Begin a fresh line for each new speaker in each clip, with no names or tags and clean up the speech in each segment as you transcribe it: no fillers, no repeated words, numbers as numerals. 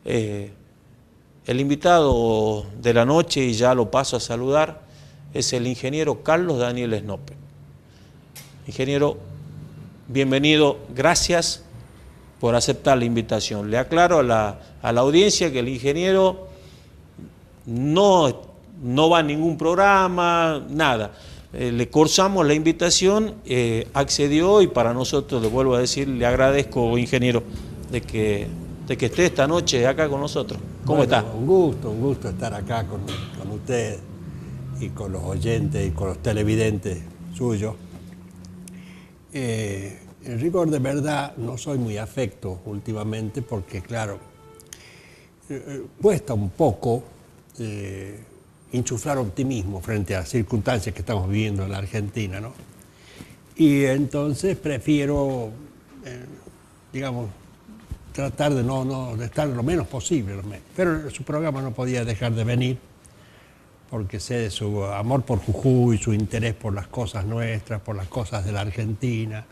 El invitado de la noche, y ya lo paso a saludar, es el ingeniero Carlos Daniel Snope. Ingeniero, bienvenido, gracias por aceptar la invitación. Le aclaro a la audiencia que el ingeniero no va a ningún programa, nada. Le cursamos la invitación, accedió, y para nosotros, le vuelvo a decir, le agradezco, ingeniero, de que esté esta noche acá con nosotros. ¿Cómo está?
Un gusto estar acá con usted y con los oyentes y con los televidentes suyos. En rigor de verdad no soy muy afecto últimamente porque, claro, cuesta un poco insuflar optimismo frente a las circunstancias que estamos viviendo en la Argentina, ¿no? Y entonces prefiero, digamos, tratar de estar lo menos posible. Pero su programa no podía dejar de venir porque sé de su amor por Jujuy, su interés por las cosas nuestras, por las cosas de la Argentina,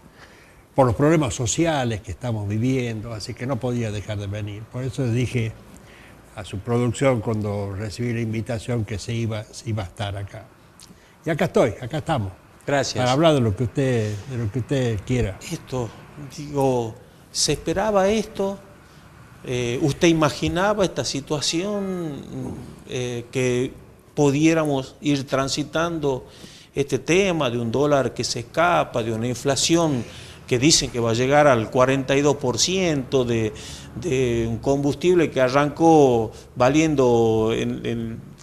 por los problemas sociales que estamos viviendo, así que no podía dejar de venir. Por eso dije a su producción cuando recibí la invitación que se iba a estar acá. Y acá estamos.
Gracias.
Para hablar de lo que usted quiera.
¿Se esperaba esto? ¿Usted imaginaba esta situación, que pudiéramos ir transitando este tema de un dólar que se escapa, de una inflación que dicen que va a llegar al 42%, de un combustible que arrancó valiendo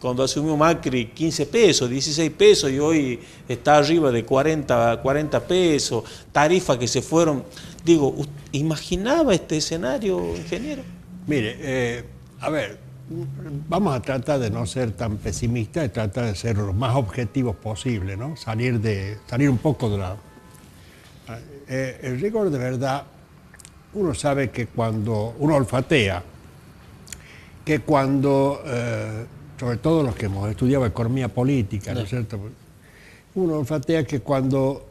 cuando asumió Macri 15 pesos, 16 pesos y hoy está arriba de 40 pesos, tarifas que se fueron? Digo, ¿imaginaba este escenario, ingeniero?
Mire, a ver, vamos a tratar de no ser tan pesimistas y tratar de ser lo más objetivos posible, ¿no? Salir un poco de la... el rigor de verdad, uno sabe que cuando uno olfatea, que cuando, sobre todo los que hemos estudiado economía política, ¿no es cierto? Uno olfatea que cuando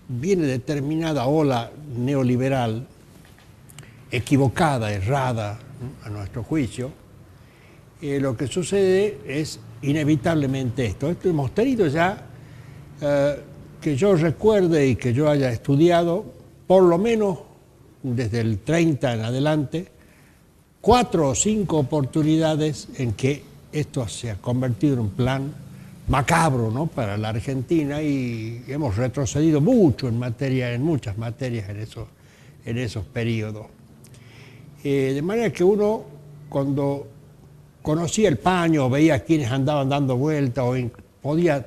viene determinada ola neoliberal, equivocada, errada, ¿no?, a nuestro juicio, lo que sucede es inevitablemente esto. Hemos tenido ya, que yo recuerde y que yo haya estudiado, por lo menos desde el 30 en adelante, 4 o 5 oportunidades en que esto se ha convertido en un plan macabro, ¿no?, para la Argentina, y hemos retrocedido mucho en muchas materias en esos periodos. De manera que uno, cuando conocía el paño, veía a quienes andaban dando vueltas, o podía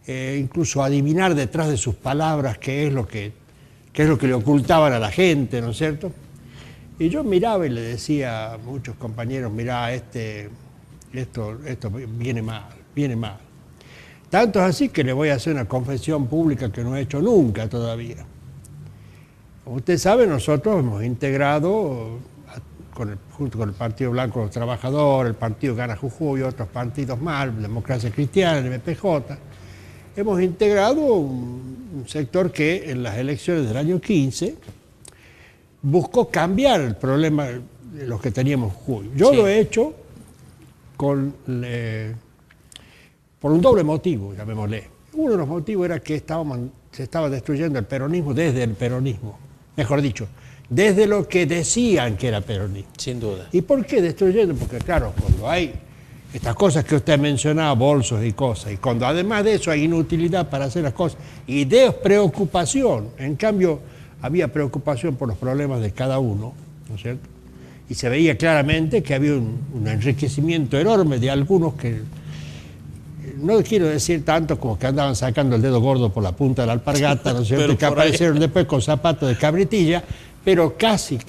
incluso adivinar detrás de sus palabras qué es lo que le ocultaban a la gente, ¿no es cierto? Y yo miraba y le decía a muchos compañeros, mirá, esto viene mal. Tanto es así que le voy a hacer una confesión pública que no he hecho nunca todavía. Como usted sabe, nosotros hemos integrado, junto con el Partido Blanco de los Trabajadores, el Partido Gana Jujuy, otros partidos más, Democracia Cristiana, el MPJ, hemos integrado un sector que en las elecciones del año 15 buscó cambiar el problema de los que teníamos en Jujuy. Yo lo he hecho por un doble motivo, llamémosle. Uno de los motivos era que se estaba destruyendo el peronismo desde el peronismo, mejor dicho, desde lo que decían que era peronismo.
Sin duda.
¿Y por qué destruyendo? Porque claro, cuando hay estas cosas que usted mencionaba, bolsos y cosas, y cuando además de eso hay inutilidad para hacer las cosas, y preocupación, en cambio había preocupación por los problemas de cada uno, ¿no es cierto? Y se veía claramente que había un enriquecimiento enorme de algunos que, no quiero decir tanto como que andaban sacando el dedo gordo por la punta de la alpargata, ¿no es cierto?, que aparecieron después con zapatos de cabritilla, pero casi,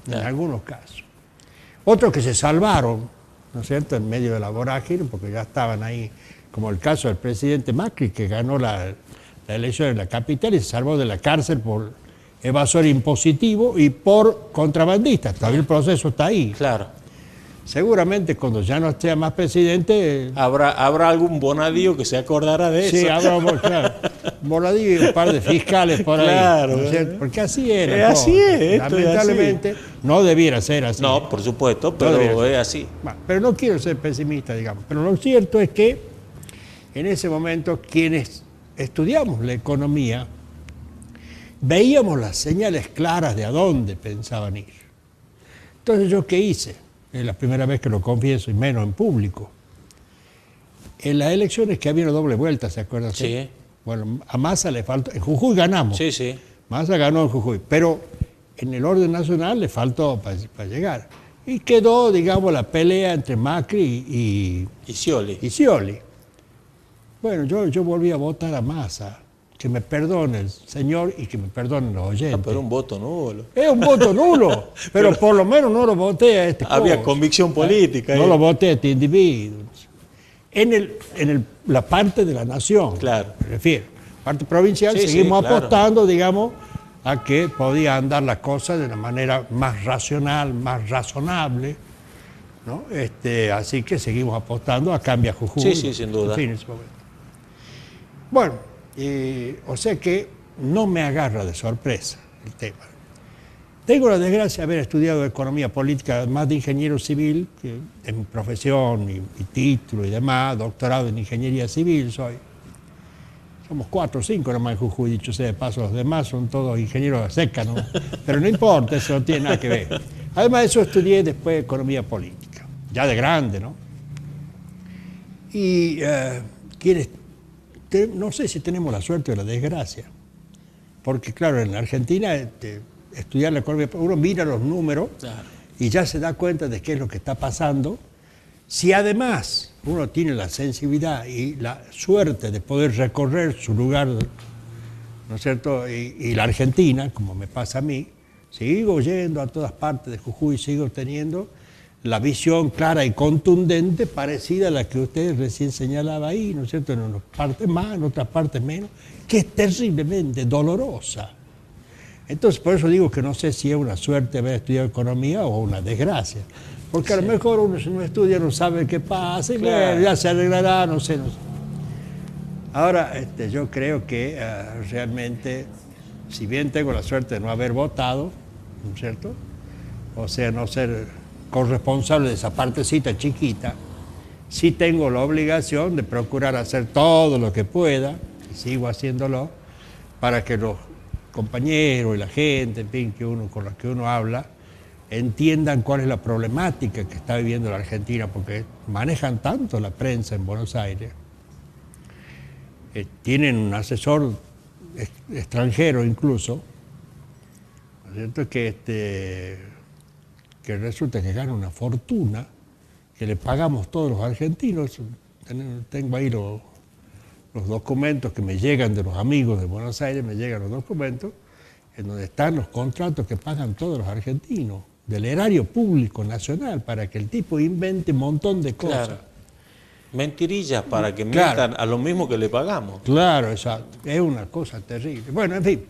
en algunos casos. Otros que se salvaron, ¿no es cierto?, en medio de la vorágine, porque ya estaban ahí, como el caso del presidente Macri, que ganó la elección en la capital y se salvó de la cárcel por evasor impositivo y por contrabandista. Todavía el proceso está ahí.
Claro.
seguramente cuando ya no sea más presidente...
Habrá algún bonadío que se acordará de eso.
Sí, habrá, claro, bonadío y un par de fiscales por ahí.
Claro,
¿no es cierto? Porque así era.
Así es.
Lamentablemente no debiera ser así.
No, por supuesto, pero es así.
Pero no quiero ser pesimista, digamos. Pero lo cierto es que en ese momento quienes estudiamos la economía veíamos las señales claras de a dónde pensaban ir. Entonces, ¿yo qué hice? Es la primera vez que lo confieso, y menos en público. En las elecciones que había una doble vuelta, ¿se acuerdan?
Sí.
Bueno, a Massa le faltó... En Jujuy ganamos.
Sí, sí.
Massa ganó en Jujuy, pero en el orden nacional le faltó para llegar. Y quedó, digamos, la pelea entre Macri
y Scioli.
Bueno, yo volví a votar a Massa. Que me perdone el señor y que me perdonen los oyentes.
Pero un voto nulo.
Es un voto nulo, pero por lo menos no lo voté a este
Había convicción política.
No lo voté a este individuo. En la parte de la nación,
claro.
Me refiero. Parte provincial,
Sí,
seguimos
claro.
apostando, digamos, a que podía andar las cosas de una manera más racional, más razonable, ¿no? Así que seguimos apostando a Cambia Jujuy.
Sí, sin duda.
En fin, en ese momento. Bueno, o sea que no me agarra de sorpresa el tema. Tengo la desgracia de haber estudiado economía política, además de ingeniero civil, que es mi profesión, mi título y demás, doctorado en ingeniería civil soy. Somos 4 o 5 nomás en Jujuy, dicho sea de paso, los demás son todos ingenieros de seca, ¿no? Pero no importa, eso no tiene nada que ver. Además de eso estudié después economía política, ya de grande, ¿no? Y no sé si tenemos la suerte o la desgracia, porque claro, en la Argentina estudiar la economía, uno mira los números
Claro.
y ya se da cuenta de qué es lo que está pasando. Si además uno tiene la sensibilidad y la suerte de poder recorrer su lugar, ¿no es cierto? Y la Argentina, como me pasa a mí, sigo yendo a todas partes de Jujuy, sigo teniendo la visión clara y contundente parecida a la que usted recién señalaba ahí, ¿no es cierto? En unas partes más, en otras partes menos, que es terriblemente dolorosa. Entonces, por eso digo que no sé si es una suerte haber estudiado economía o una desgracia. Porque a lo mejor uno si no estudia no sabe qué pasa, y
Claro.
ya se arreglará, no sé. Ahora, yo creo que realmente, si bien tengo la suerte de no haber votado, ¿no es cierto? O sea, no ser corresponsable de esa partecita chiquita, sí tengo la obligación de procurar hacer todo lo que pueda, y sigo haciéndolo, para que los compañeros y la gente, en fin, con la que uno habla, entiendan cuál es la problemática que está viviendo la Argentina, porque manejan tanto la prensa en Buenos Aires. Tienen un asesor extranjero incluso, ¿no es cierto? Que resulta que gana una fortuna, que le pagamos todos los argentinos. Tengo ahí los documentos que me llegan de los amigos de Buenos Aires, me llegan los documentos en donde están los contratos que pagan todos los argentinos, del erario público nacional, para que el tipo invente un montón de cosas.
Claro. Mentirillas para que
Claro.
mientan a lo mismo que le pagamos.
Claro, exacto. Es una cosa terrible. Bueno, en fin,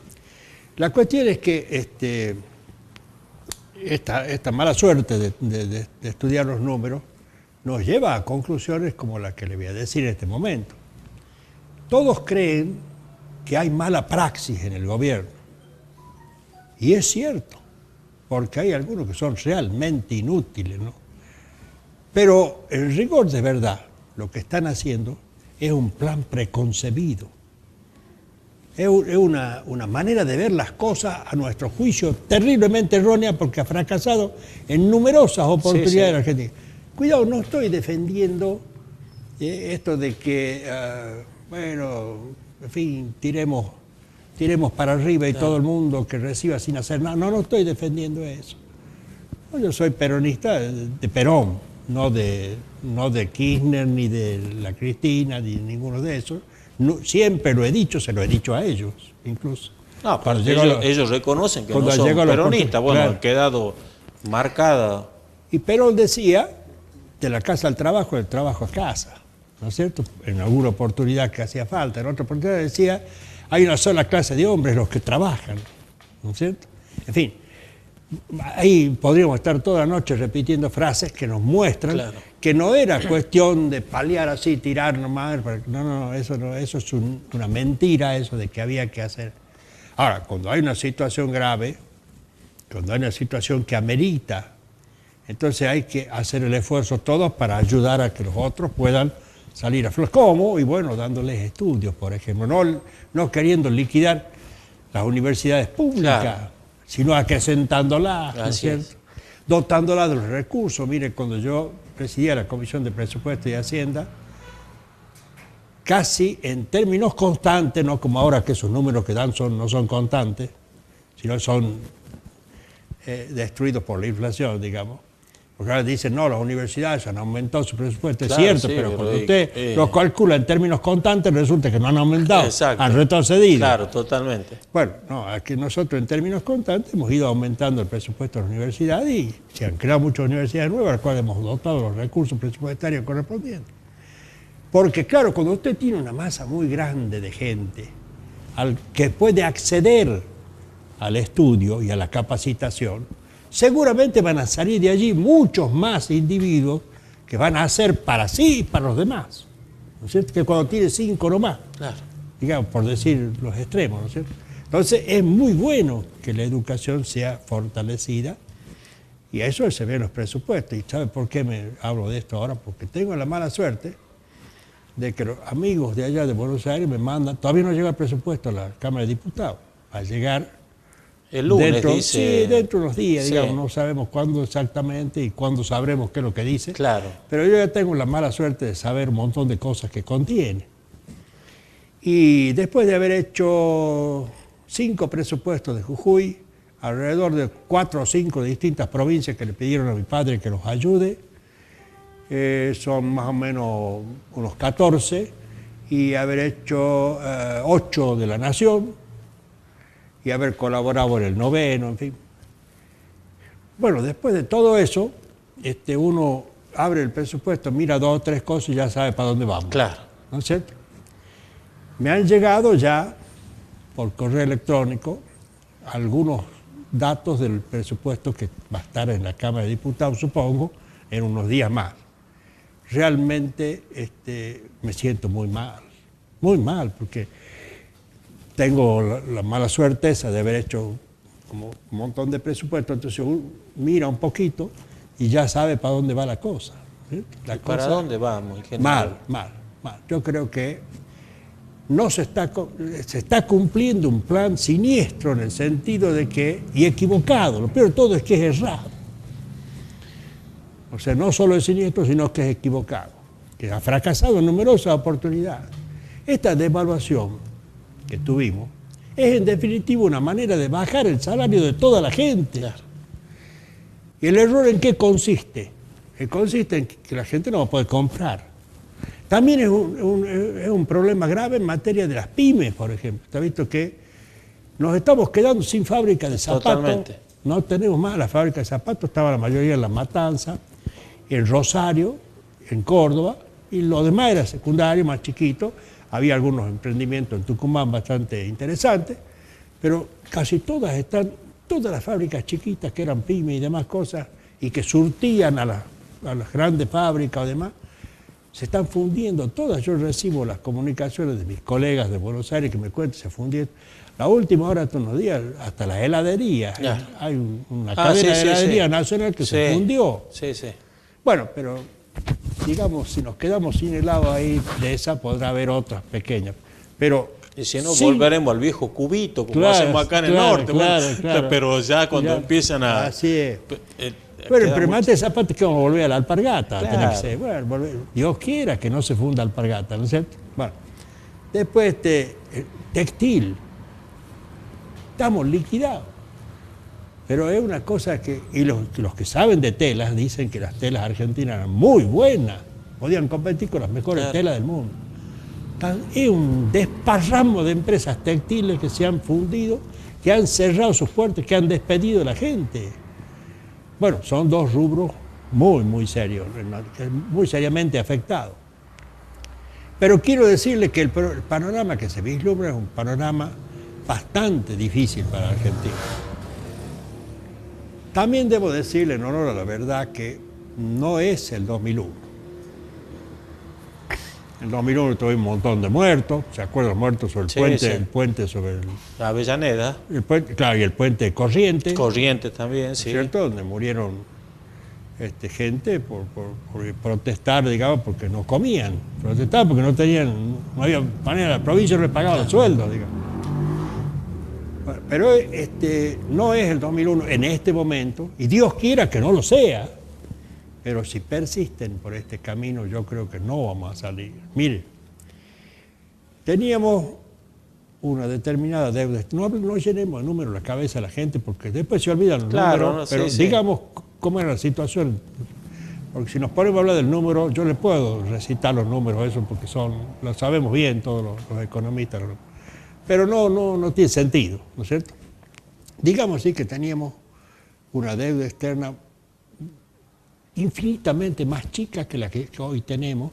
la cuestión es que esta mala suerte de estudiar los números nos lleva a conclusiones como la que le voy a decir en este momento. Todos creen que hay mala praxis en el gobierno. Y es cierto, porque hay algunos que son realmente inútiles, ¿no? Pero en rigor de verdad, lo que están haciendo es un plan preconcebido. Es una manera de ver las cosas, a nuestro juicio, terriblemente errónea, porque ha fracasado en numerosas oportunidades en Argentina. Cuidado, no estoy defendiendo esto de que, bueno, en fin, tiremos para arriba y todo el mundo que reciba sin hacer nada. No estoy defendiendo eso. No, yo soy peronista de Perón, no de Kirchner, ni de la Cristina, ni de ninguno de esos. No, siempre lo he dicho, se lo he dicho a ellos, incluso.
No, pero ellos reconocen que no son peronistas. Bueno,
claro.
ha quedado marcada.
Y Perón decía, de la casa al trabajo, del trabajo a casa, ¿no es cierto? En alguna oportunidad que hacía falta, en otra oportunidad decía, hay una sola clase de hombres, los que trabajan, ¿no es cierto? En fin, ahí podríamos estar toda la noche repitiendo frases que nos muestran que no era cuestión de paliar así, tirar nomás. No, eso es una mentira, eso de que había que hacer. Ahora, cuando hay una situación grave, cuando hay una situación que amerita, entonces hay que hacer el esfuerzo todos para ayudar a que los otros puedan salir a flote. ¿Cómo? Y bueno, dándoles estudios, por ejemplo, no queriendo liquidar las universidades públicas, sino acrecentándolas, ¿no es cierto? Dotándolas de los recursos. Mire, cuando yo presidía la Comisión de Presupuesto y Hacienda, casi en términos constantes, no como ahora que esos números que dan no son constantes, sino son destruidos por la inflación, digamos. Porque ahora dicen, no, las universidades han aumentado su presupuesto, es cierto, pero cuando usted lo calcula en términos constantes, resulta que no han aumentado, han retrocedido.
Claro, totalmente.
Bueno, no, aquí nosotros en términos constantes hemos ido aumentando el presupuesto de la universidad y se han creado muchas universidades nuevas, a las cuales hemos dotado los recursos presupuestarios correspondientes. Porque claro, cuando usted tiene una masa muy grande de gente que puede acceder al estudio y a la capacitación, seguramente van a salir de allí muchos más individuos que van a hacer para sí y para los demás. ¿No es cierto? Que cuando tiene 5 nomás, digamos, por decir los extremos, ¿no es cierto? Entonces es muy bueno que la educación sea fortalecida y a eso se ve en los presupuestos. ¿Y sabe por qué me hablo de esto ahora? Porque tengo la mala suerte de que los amigos de allá de Buenos Aires me mandan, todavía no llega el presupuesto a la Cámara de Diputados, va a llegar
el lunes,
dentro,
dice.
Sí, dentro de unos días, digamos, no sabemos cuándo exactamente y cuándo sabremos qué es lo que dice.
Claro.
Pero yo ya tengo la mala suerte de saber un montón de cosas que contiene. Y después de haber hecho 5 presupuestos de Jujuy, alrededor de 4 o 5 de distintas provincias que le pidieron a mi padre que los ayude, son más o menos unos 14, y haber hecho 8 de la Nación, y haber colaborado en el 9º, en fin. Bueno, después de todo eso, uno abre el presupuesto, mira 2 o 3 cosas y ya sabe para dónde vamos.
Claro.
¿No es cierto? Me han llegado ya, por correo electrónico, algunos datos del presupuesto que va a estar en la Cámara de Diputados, supongo, en unos días más. Realmente me siento muy mal, porque tengo la mala suerte esa de haber hecho como un montón de presupuestos, entonces uno mira un poquito y ya sabe para dónde va la cosa. ¿Sí?
¿Para dónde vamos? En general?
Mal. Yo creo que no se está cumpliendo un plan siniestro en el sentido de que, y equivocado, lo peor de todo es que es errado. O sea, no solo es siniestro, sino que es equivocado, que ha fracasado en numerosas oportunidades. Esta devaluación que tuvimos es en definitiva una manera de bajar el salario de toda la gente. Claro. ¿Y el error en qué consiste? Consiste en que la gente no va a poder comprar. También es un problema grave en materia de las pymes, por ejemplo. Está visto que nos estamos quedando sin fábrica de zapatos.
Totalmente.
No tenemos más la fábrica de zapatos, estaba la mayoría en La Matanza, en Rosario, en Córdoba, y lo demás era secundario, más chiquito. Había algunos emprendimientos en Tucumán bastante interesantes, pero casi todas las fábricas chiquitas que eran pymes y demás cosas, y que surtían a las grandes fábricas o demás, se están fundiendo todas. Yo recibo las comunicaciones de mis colegas de Buenos Aires que me cuentan, se fundieron. La última hora, hace unos días, hasta la heladería. Hay una cadena de heladería nacional que se fundió.
Sí.
Bueno, pero digamos, si nos quedamos sin helado ahí, de esa podrá haber otras pequeñas. Pero
y si no, volveremos al viejo cubito, como hacemos acá en el norte.
Claro.
Pero ya cuando empiezan a...
Así es. Bueno, el primate de zapatos que vamos a volver a la alpargata.
Claro.
Bueno, Dios quiera que no se funda alpargata, ¿no es cierto? Bueno, después textil. Estamos liquidados. Pero es una cosa que... Y los que saben de telas dicen que las telas argentinas eran muy buenas. Podían competir con las mejores telas del mundo. Es un desparramo de empresas textiles que se han fundido, que han cerrado sus puertas, que han despedido a la gente. Bueno, son 2 rubros muy serios, muy seriamente afectados. Pero quiero decirle que el panorama que se vislumbra es un panorama bastante difícil para Argentina. También debo decirle, en honor a la verdad, que no es el 2001. En 2001 tuvimos un montón de muertos, ¿se acuerdan? Muertos sobre el puente, sí. El puente sobre
la Avellaneda.
El puente, claro, y el puente Corrientes.
Corrientes también, sí.
¿Cierto? Donde murieron gente por protestar, digamos, porque no comían. Protestaban porque no había manera, la provincia no les pagaba los sueldos, digamos. Pero no es el 2001 en este momento, y Dios quiera que no lo sea. Pero si persisten por este camino, yo creo que no vamos a salir. Mire, teníamos una determinada deuda. No llenemos de números la cabeza a la gente, porque después se olvidan los números. No, pero sí, digamos cómo era la situación. Porque si nos ponemos a hablar del número, yo les puedo recitar los números, eso, porque lo sabemos bien todos los economistas. Pero no tiene sentido, ¿no es cierto? Digamos así que teníamos una deuda externa infinitamente más chica que la que hoy tenemos.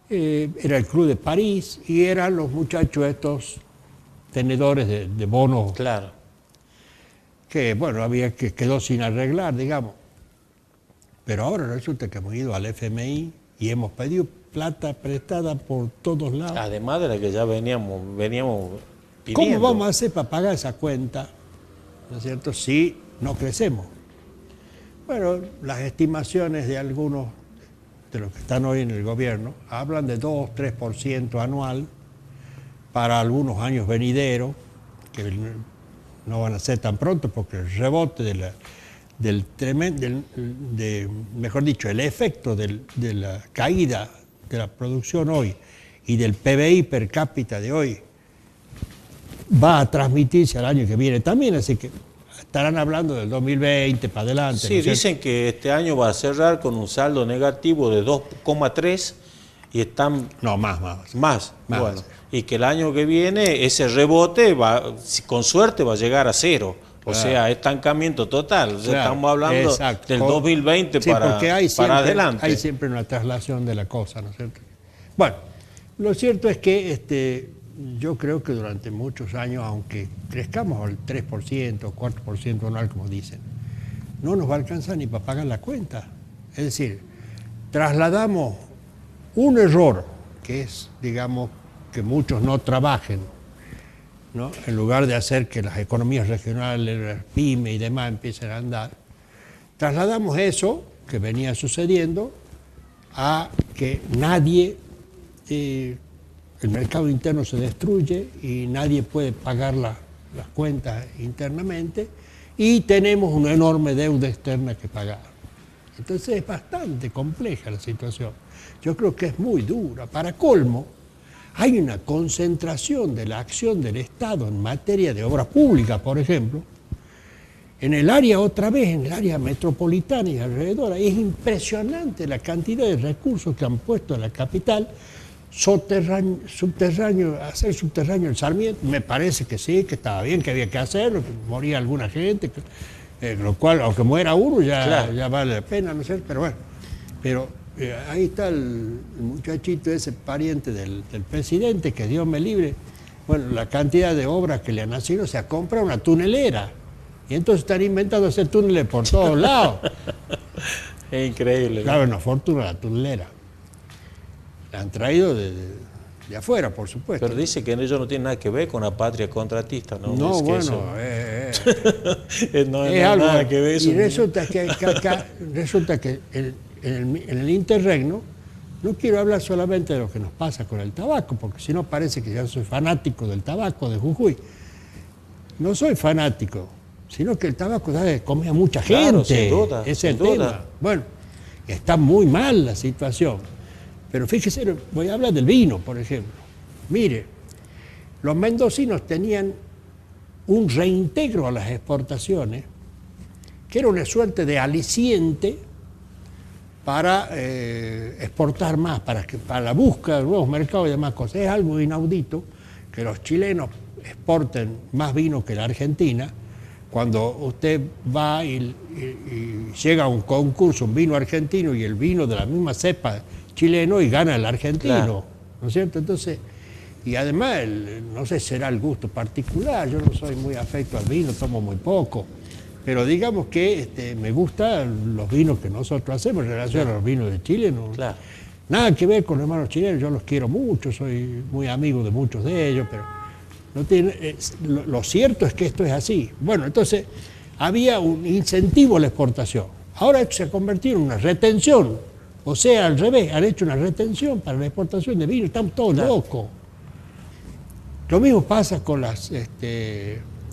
Era el Club de París y eran los muchachos estos tenedores de bonos.
Claro.
Que, bueno, quedó sin arreglar, digamos. Pero ahora resulta que hemos ido al FMI y hemos pedido plata prestada por todos lados.
Además de la que ya veníamos pidiendo.
¿Cómo vamos a hacer para pagar esa cuenta, ¿no es cierto?, si no crecemos? Bueno, las estimaciones de algunos de los que están hoy en el gobierno hablan de 2-3% anual para algunos años venideros, que no van a ser tan pronto porque el rebote mejor dicho, el efecto de la caída de la producción hoy y del PBI per cápita de hoy va a transmitirse al año que viene también, así que estarán hablando del 2020 para adelante.
Sí, ¿no? Dicen que este año va a cerrar con un saldo negativo de 2,3 y están...
No, más.
Bueno, y que el año que viene ese rebote con suerte va a llegar a cero. O sea, estancamiento total. O sea, claro, estamos hablando del 2020
sí, para
adelante.
Hay siempre una traslación de la cosa, ¿no es cierto? Bueno, lo cierto es que yo creo que durante muchos años, aunque crezcamos al 3% o 4% anual, como dicen, no nos va a alcanzar ni para pagar la cuenta. Es decir, trasladamos un error, que es, digamos, que muchos no trabajen, ¿no? En lugar de hacer que las economías regionales, las pymes y demás empiecen a andar, trasladamos eso que venía sucediendo a que el mercado interno se destruye y nadie puede pagar las cuentas internamente y tenemos una enorme deuda externa que pagar. Entonces es bastante compleja la situación. Yo creo que es muy dura. Para colmo, hay una concentración de la acción del Estado en materia de obras públicas, por ejemplo, en el área, otra vez, en el área metropolitana y alrededor. Es impresionante la cantidad de recursos que han puesto en la capital. Hacer subterráneo el Sarmiento, me parece que sí, que estaba bien, que había que hacerlo, que moría alguna gente, lo cual, aunque muera uno, ya vale la pena, no sé, pero bueno. Ahí está el muchachito ese pariente del presidente, que Dios me libre. Bueno, la cantidad de obras que le han nacido, se ha comprado una tunelera. Y entonces están inventando hacer túneles por todos lados.
Es increíble.
Claro, una fortuna la tunelera. La han traído de afuera, por supuesto.
Pero dice que ellos no tienen nada que ver con la patria contratista, ¿no?
No, bueno,
no es algo, nada que ver eso.
Y resulta que en el interregno, no quiero hablar solamente de lo que nos pasa con el tabaco, porque si no parece que yo soy fanático del tabaco de Jujuy. No soy fanático, sino que el tabaco come a mucha gente.
Claro, sin duda,
es el tema. Bueno, está muy mal la situación. Pero fíjese, voy a hablar del vino, por ejemplo. Mire, los mendocinos tenían un reintegro a las exportaciones, que era una suerte de aliciente para exportar más, para la búsqueda de nuevos mercados y demás cosas. Es algo inaudito que los chilenos exporten más vino que la Argentina. Cuando usted va y llega a un concurso, un vino argentino y el vino de la misma cepa chileno y gana el argentino, claro, ¿no es cierto? Entonces, y además, no sé, será el gusto particular, yo no soy muy afecto al vino, tomo muy poco, Pero digamos que me gustan los vinos que nosotros hacemos en relación a los vinos de Chile. No,
Claro.
nada que ver con los hermanos chilenos, yo los quiero mucho, soy muy amigo de muchos de ellos, pero no tiene, lo cierto es que esto es así. Bueno, entonces había un incentivo a la exportación. Ahora esto se ha convertido en una retención, o sea, al revés, han hecho una retención para la exportación de vino, estamos todos locos. Lo mismo pasa con las,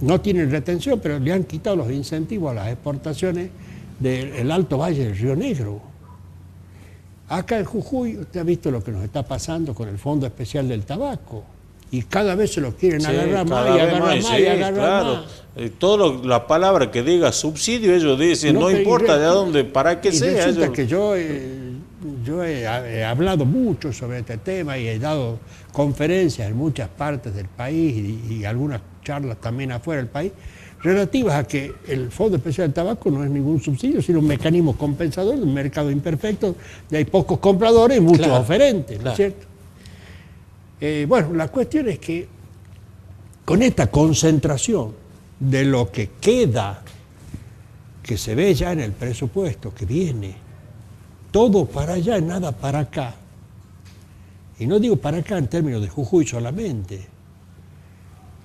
no tienen retención, pero le han quitado los incentivos a las exportaciones del Alto Valle del Río Negro. Acá en Jujuy, usted ha visto lo que nos está pasando con el Fondo Especial del Tabaco. Y cada vez se lo quieren agarrar más y agarrar más y agarrar más.
Todo la palabra que diga subsidio, ellos dicen, no importa de dónde, para qué sea.
Resulta que yo he hablado mucho sobre este tema y he dado conferencias en muchas partes del país y algunas charlas también afuera del país, relativas a que el Fondo Especial del Tabaco no es ningún subsidio, sino un mecanismo compensador de un mercado imperfecto, de hay pocos compradores y muchos oferentes, ¿no es cierto? Bueno, la cuestión es que con esta concentración de lo que queda, que se ve ya en el presupuesto que viene, todo para allá y nada para acá. Y no digo para acá en términos de Jujuy solamente.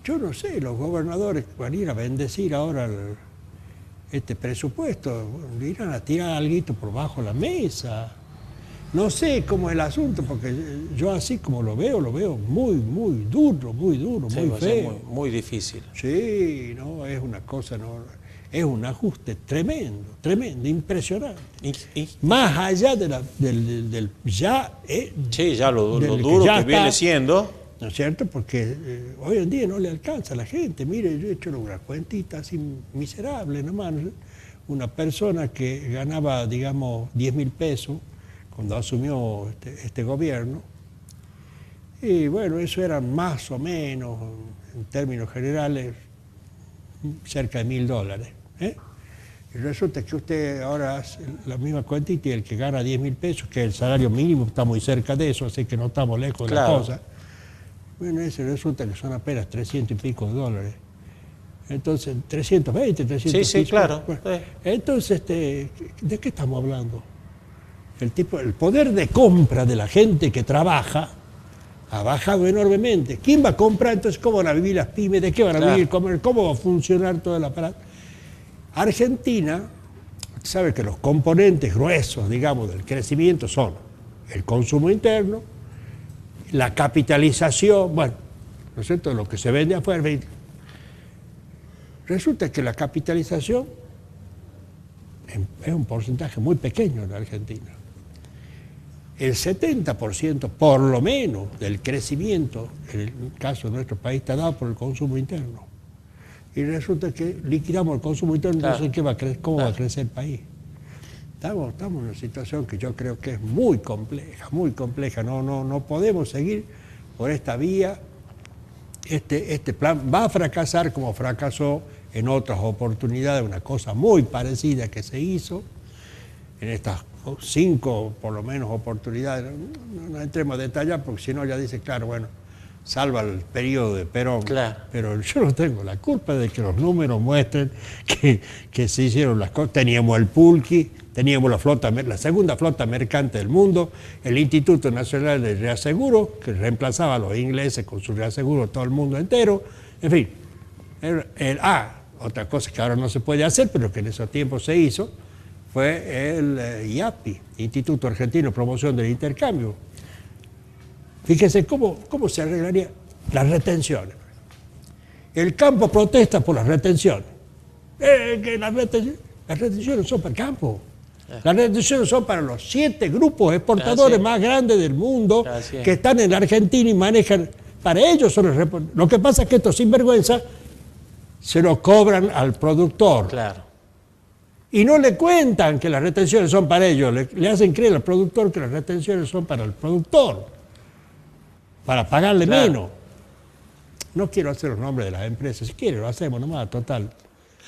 Yo no sé, los gobernadores van a ir a bendecir ahora este presupuesto, le irán a tirar algo por bajo la mesa. No sé cómo es el asunto, porque yo así como lo veo muy, muy duro, muy feo.
Muy difícil.
Sí, no, es una cosa, no, es un ajuste tremendo, impresionante. Más allá del ya...
sí, ya lo duro que viene siendo.
¿No es cierto? Porque hoy en día no le alcanza a la gente. Mire, yo he hecho una cuentita así miserable nomás. Una persona que ganaba, digamos, 10.000 pesos cuando asumió este gobierno. Y bueno, eso era más o menos, en términos generales, cerca de $1.000. Y resulta que usted ahora hace la misma cuentita y el que gana 10.000 pesos, que el salario mínimo está muy cerca de eso, así que no estamos lejos de la cosa. Bueno, ese resulta que son apenas 300 y pico de dólares. Entonces, 320, 300
Sí, claro.
Bueno, entonces, ¿de qué estamos hablando? El poder de compra de la gente que trabaja ha bajado enormemente. ¿Quién va a comprar? Entonces, ¿cómo van a vivir las pymes? ¿De qué van a vivir? ¿Cómo va a funcionar todo el aparato? Argentina, sabe que los componentes gruesos, digamos, del crecimiento son el consumo interno, la capitalización, bueno, ¿no es cierto?, lo que se vende afuera. Resulta que la capitalización es un porcentaje muy pequeño en Argentina. El 70%, por lo menos, del crecimiento, en el caso de nuestro país, está dado por el consumo interno. Y resulta que liquidamos el consumo interno, entonces ¿cómo va a crecer el país? Estamos en una situación que yo creo que es muy compleja, muy compleja. No podemos seguir por esta vía. Este plan va a fracasar como fracasó en otras oportunidades, una cosa muy parecida que se hizo en estas 5, por lo menos, oportunidades. No entremos a detallar porque si no ya dice, claro, bueno, salva el periodo de Perón.
Claro.
Pero yo no tengo la culpa de que los números muestren que se hicieron las cosas. Teníamos el Pulqui, teníamos la segunda flota mercante del mundo, el Instituto Nacional de Reaseguro, que reemplazaba a los ingleses con su reaseguro todo el mundo entero. En fin, otra cosa que ahora no se puede hacer, pero que en esos tiempos se hizo, fue el IAPI, Instituto Argentino de Promoción del Intercambio. Fíjese cómo se arreglaría las retenciones. El campo protesta por las retenciones. Que las retenciones son para el campo. Las retenciones son para los 7 grupos exportadores más grandes del mundo que están en la Argentina y manejan. Para ellos son los. Lo que pasa es que estos sinvergüenzas se lo cobran al productor.
Claro.
Y no le cuentan que las retenciones son para ellos. Le hacen creer al productor que las retenciones son para el productor, para pagarle menos. No quiero hacer los nombres de las empresas. Si quiere lo hacemos nomás, total.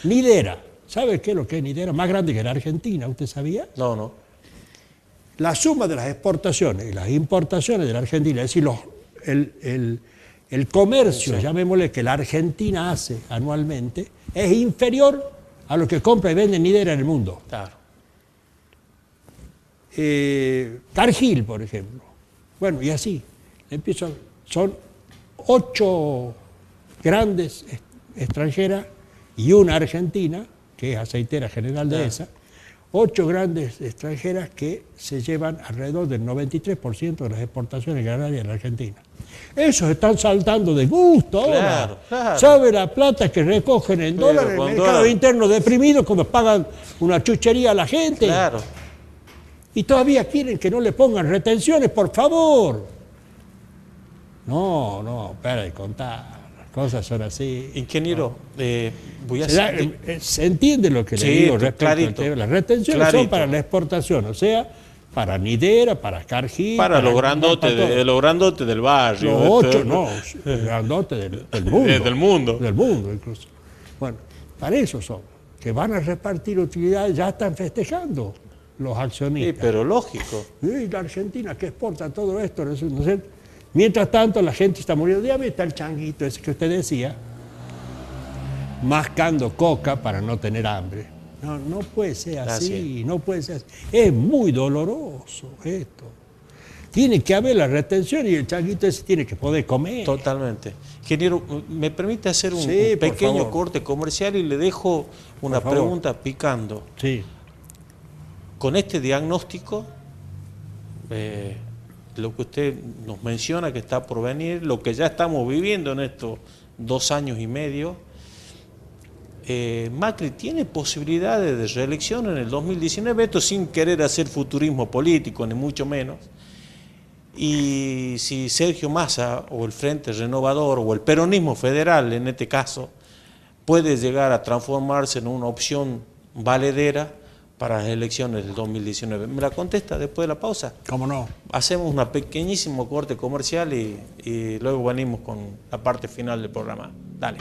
Nidera. ¿Sabe qué es lo que es Nidera? Más grande que la Argentina, ¿usted sabía?
No.
La suma de las exportaciones y las importaciones de la Argentina, es decir, el comercio, llamémosle, que la Argentina hace anualmente, es inferior a los que compra y vende nidera en el mundo.
Claro.
Cargill, por ejemplo. Bueno, y así. Son 8 grandes extranjeras y una argentina, que es aceitera general de esa, 8 grandes extranjeras que se llevan alrededor del 93% de las exportaciones granarias en la Argentina. Esos están saltando de gusto ahora.
Claro, claro.
¿Sabe la plata que recogen en dólares en el mercado interno deprimido cuando pagan una chuchería a la gente?
Claro.
Y todavía quieren que no le pongan retenciones, por favor. No, para de contar. Las cosas son así.
Ingeniero, voy a
se entiende lo que le digo respecto al tema. Las retenciones son para la exportación, o sea, para nidera, para Cargill.
Para los grandotes del barrio.
Los 8, no, los grandotes del mundo.
Del mundo.
Del mundo, incluso. Bueno, para eso son. Que van a repartir utilidades, ya están festejando los accionistas.
Sí, pero lógico.
Y la Argentina que exporta todo esto, no sé. Mientras tanto, la gente está muriendo de hambre, está el changuito ese que usted decía, mascando coca para no tener hambre. No puede ser así, no puede ser así. Es muy doloroso esto. Tiene que haber la retención y el changuito ese tiene que poder comer.
Totalmente. Ingeniero, ¿me permite hacer un pequeño corte comercial y le dejo una pregunta picando?
Sí.
Con este diagnóstico, lo que usted nos menciona que está por venir, lo que ya estamos viviendo en estos 2 años y medio, Macri tiene posibilidades de reelección en el 2019, esto sin querer hacer futurismo político, ni mucho menos. Y si Sergio Massa o el Frente Renovador o el peronismo federal en este caso puede llegar a transformarse en una opción valedera para las elecciones del 2019. ¿Me la contesta después de la pausa?
¿Cómo no?
Hacemos un pequeñísimo corte comercial y luego venimos con la parte final del programa. Dale.